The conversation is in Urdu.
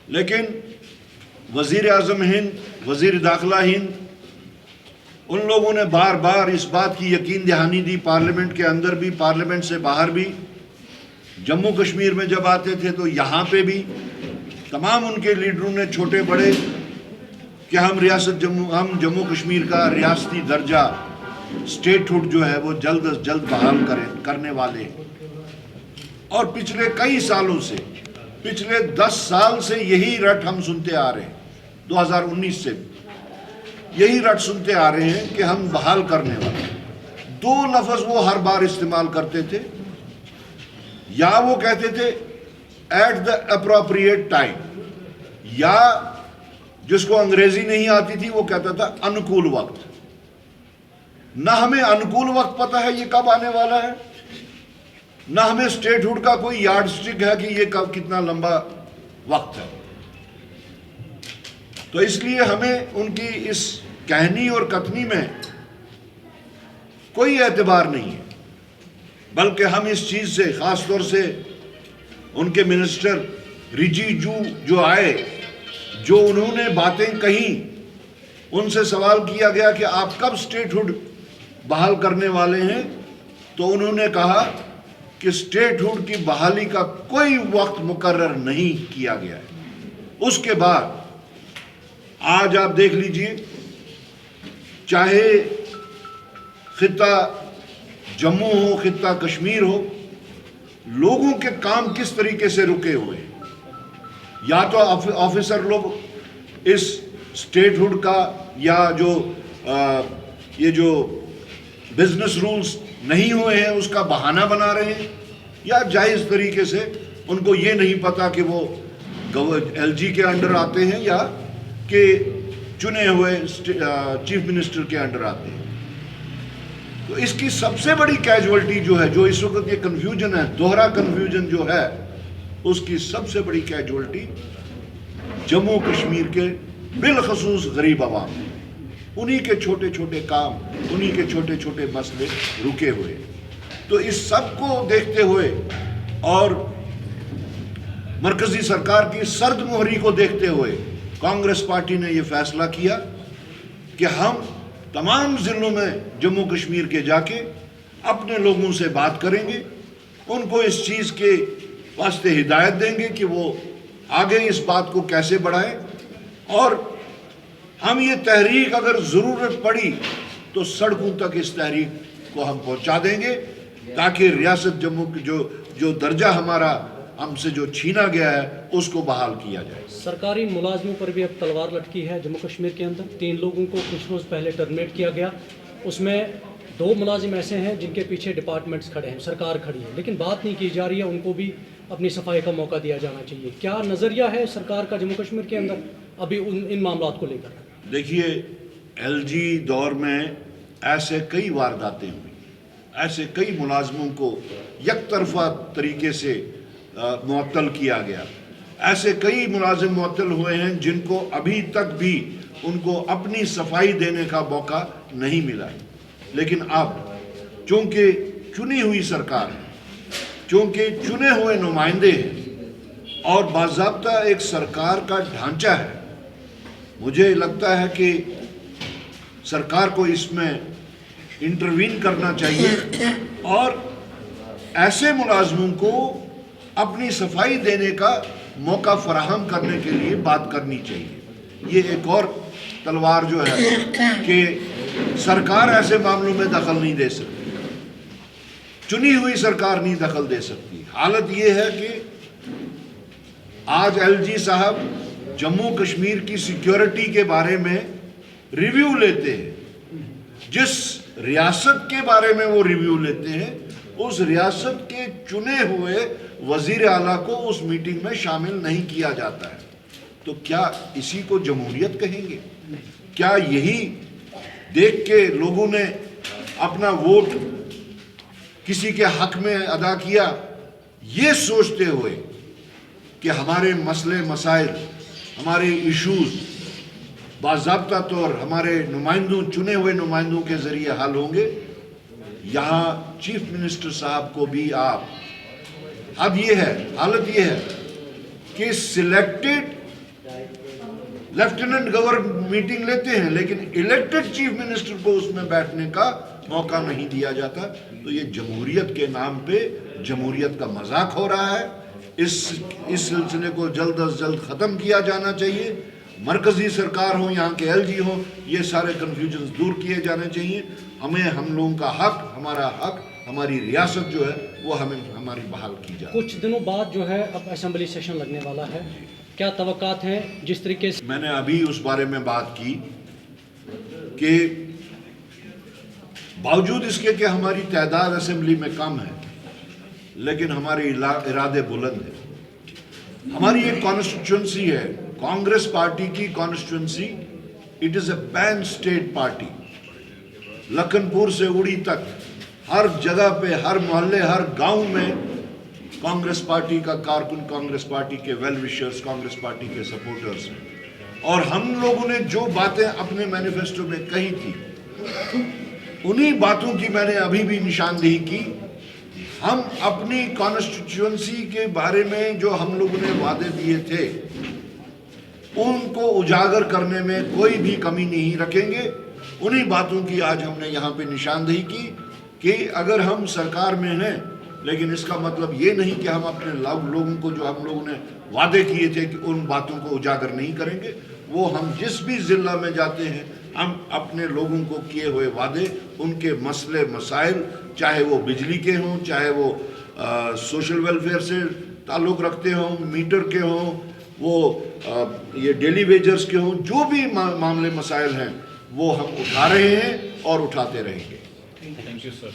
لیکن وزیر اعظم ہند، وزیر داخلہ ہند، ان لوگوں نے بار بار اس بات کی یقین دہانی دی، پارلیمنٹ کے اندر بھی، پارلیمنٹ سے باہر بھی، جموں کشمیر میں جب آتے تھے تو یہاں پہ بھی تمام ان کے لیڈروں نے، چھوٹے بڑے، کہ ہم جموں کشمیر کا ریاستی درجہ، اسٹیٹ ہوڈ جو ہے وہ جلد از جلد بحال کرنے والے ہیں۔ اور پچھلے کئی سالوں سے، پچھلے 10 سال سے یہی رٹ ہم سنتے آ رہے ہیں، 2019 سے یہی رٹ سنتے آ رہے ہیں کہ ہم بحال کرنے والے ہیں۔ 2 لفظ وہ ہر بار استعمال کرتے تھے، یا وہ کہتے تھے ایٹ دا اپروپریٹ ٹائم، یا جس کو انگریزی نہیں آتی تھی وہ کہتا تھا انکول وقت۔ نہ ہمیں انکول وقت پتا ہے یہ کب آنے والا ہے، نہ ہمیں اسٹیٹ ہوڈ کا کوئی یارڈ سٹک ہے کہ یہ کب کتنا لمبا وقت ہے۔ تو اس لیے ہمیں ان کی اس کہنی اور کتنی میں کوئی اعتبار نہیں ہے، بلکہ ہم اس چیز سے، خاص طور سے ان کے منسٹر رجیجو جو آئے، جو انہوں نے باتیں کہیں، ان سے سوال کیا گیا کہ آپ کب اسٹیٹ ہوڈ بحال کرنے والے ہیں، تو انہوں نے کہا کہ اسٹیٹ ہوڈ کی بحالی کا کوئی وقت مقرر نہیں کیا گیا ہے۔ اس کے بعد آج آپ دیکھ لیجئے، چاہے خطہ جموں ہو، خطہ کشمیر ہو، لوگوں کے کام کس طریقے سے رکے ہوئے ہیں۔ یا تو آفیسر لوگ اس اسٹیٹ ہوڈ کا، یا یہ جو بزنس رولز نہیں ہوئے ہیں اس کا بہانہ بنا رہے ہیں، یا جائز طریقے سے ان کو یہ نہیں پتا کہ وہ ایل جی کے انڈر آتے ہیں یا کہ چنے ہوئے چیف منسٹر کے انڈر آتے ہیں۔ تو اس کی سب سے بڑی کیجولٹی جو ہے، جو اس وقت یہ کنفیوژن ہے، دوہرا کنفیوژن جو ہے، اس کی سب سے بڑی کیجولٹی جموں کشمیر کے بالخصوص غریب عوام، انہی کے چھوٹے چھوٹے کام، انہی کے چھوٹے چھوٹے مسئلے رکے ہوئے۔ تو اس سب کو دیکھتے ہوئے اور مرکزی سرکار کی سرد مہری کو دیکھتے ہوئے کانگریس پارٹی نے یہ فیصلہ کیا کہ ہم تمام ضلعوں میں جموں کشمیر کے جا کے اپنے لوگوں سے بات کریں گے، ان کو اس چیز کے واسطے ہدایت دیں گے کہ وہ آگے اس بات کو کیسے بڑھائیں، اور ہم یہ تحریک اگر ضرورت پڑی تو سڑکوں تک اس تحریک کو ہم پہنچا دیں گے، تاکہ ریاست جموں کی جو درجہ ہمارا ہم سے جو چھینا گیا ہے اس کو بحال کیا جائے۔ سرکاری ملازموں پر بھی اب تلوار لٹکی ہے جموں کشمیر کے اندر۔ 3 لوگوں کو کچھ روز پہلے ٹرمینیٹ کیا گیا، اس میں 2 ملازم ایسے ہیں جن کے پیچھے ڈپارٹمنٹس کھڑے ہیں، سرکار کھڑی ہے، لیکن بات نہیں کی جا رہی ہے، ان کو بھی اپنی صفائی کا موقع دیا جانا چاہیے۔ کیا نظریہ ہے سرکار کا جموں کشمیر کے اندر ابھی ان معاملات کو لے کر؟ دیکھیے، ایل جی دور میں ایسے کئی وارداتیں ہوئی، ایسے کئی ملازموں کو یک طرفہ طریقے سے معطل کیا گیا، ایسے کئی ملازم معطل ہوئے ہیں جن کو ابھی تک بھی ان کو اپنی صفائی دینے کا موقع نہیں ملا۔ لیکن اب چونکہ چنی ہوئی سرکار ہے، چونکہ چنے ہوئے نمائندے ہیں، اور باضابطہ ایک سرکار کا ڈھانچہ ہے، مجھے لگتا ہے کہ سرکار کو اس میں انٹروین کرنا چاہیے اور ایسے ملازموں کو اپنی صفائی دینے کا موقع فراہم کرنے کے لیے بات کرنی چاہیے۔ یہ ایک اور تلوار جو ہے کہ سرکار ایسے معاملوں میں دخل نہیں دے سکتی، چنی ہوئی سرکار نہیں دخل دے سکتی۔ حالت یہ ہے کہ آج ایل جی صاحب جموں کشمیر کی سیکیورٹی کے بارے میں ریویو لیتے ہیں، جس ریاست کے بارے میں وہ ریویو لیتے ہیں، اس ریاست کے چنے ہوئے وزیر اعلیٰ کو اس میٹنگ میں شامل نہیں کیا جاتا ہے۔ تو کیا اسی کو جمہوریت کہیں گے؟ کیا یہی دیکھ کے لوگوں نے اپنا ووٹ کسی کے حق میں ادا کیا، یہ سوچتے ہوئے کہ ہمارے مسئلے مسائل، ہمارے ایشوز باضابطہ طور ہمارے نمائندوں، چنے ہوئے نمائندوں کے ذریعے حل ہوں گے؟ یہاں چیف منسٹر صاحب کو بھی اب یہ ہے، حالت یہ ہے کہ سلیکٹڈ لیفٹیننٹ گورنر میٹنگ لیتے ہیں لیکن الیکٹڈ چیف منسٹر کو اس میں بیٹھنے کا موقع نہیں دیا جاتا. تو یہ جمہوریت کے نام پہ جمہوریت کا مذاق ہو رہا ہے. اس سلسلے کو جلد از جلد ختم کیا جانا چاہیے. مرکزی سرکار ہو, یہاں کے ایل جی ہوں, یہ سارے کنفیوژنز دور کیے جانے چاہیے. ہمیں ہم لوگوں کا حق, ہمارا حق, ہماری ریاست جو ہے وہ ہمیں ہماری بحال کی جائے. کچھ دنوں بعد جو ہے اب اسمبلی سیشن لگنے والا ہے, کیا توقعات ہیں؟ جس طریقے سے میں نے ابھی اس بارے میں بات کی کہ باوجود اس کے کہ ہماری تعداد اسمبلی میں کم ہے لیکن ہمارے ارادے بلند ہیں. ہماری ایک کانسٹیٹوئنسی ہے, کانگریس پارٹی کی constituency. It is a pan state party. Lakhanpur سے اڑی تک ہر جگہ پہ, ہر محلے, ہر گاؤں میں کانگریس پارٹی کا کارکن, کانگریس پارٹی کے ویل وشرز, کانگریس پارٹی کے سپورٹرز ہیں. اور ہم لوگوں نے جو باتیں اپنے مینیفیسٹو میں کہی تھی انہی باتوں کی میں نے ابھی بھی نشاندہی کی. ہم اپنی کانسٹیٹیوئنسی کے بارے میں جو ہم لوگوں نے وعدے دیے تھے ان کو اجاگر کرنے میں کوئی بھی کمی نہیں رکھیں گے. انہی باتوں کی آج ہم نے یہاں پہ نشاندہی کی کہ اگر ہم سرکار میں ہیں لیکن اس کا مطلب یہ نہیں کہ ہم اپنے لوگوں کو جو ہم لوگوں نے وعدے کیے تھے کہ ان باتوں کو اجاگر نہیں کریں گے. وہ ہم جس بھی ضلع میں جاتے ہیں ہم اپنے لوگوں کو کیے ہوئے وعدے, ان کے مسئلے مسائل, چاہے وہ بجلی کے ہوں, چاہے وہ سوشل ویلفیئر سے تعلق رکھتے ہوں, میٹر کے ہوں, وہ یہ ڈیلی ویجرز کے ہوں, جو بھی معاملے مسائل ہیں وہ ہم اٹھا رہے ہیں اور اٹھاتے رہیں گے. Thank you, sir.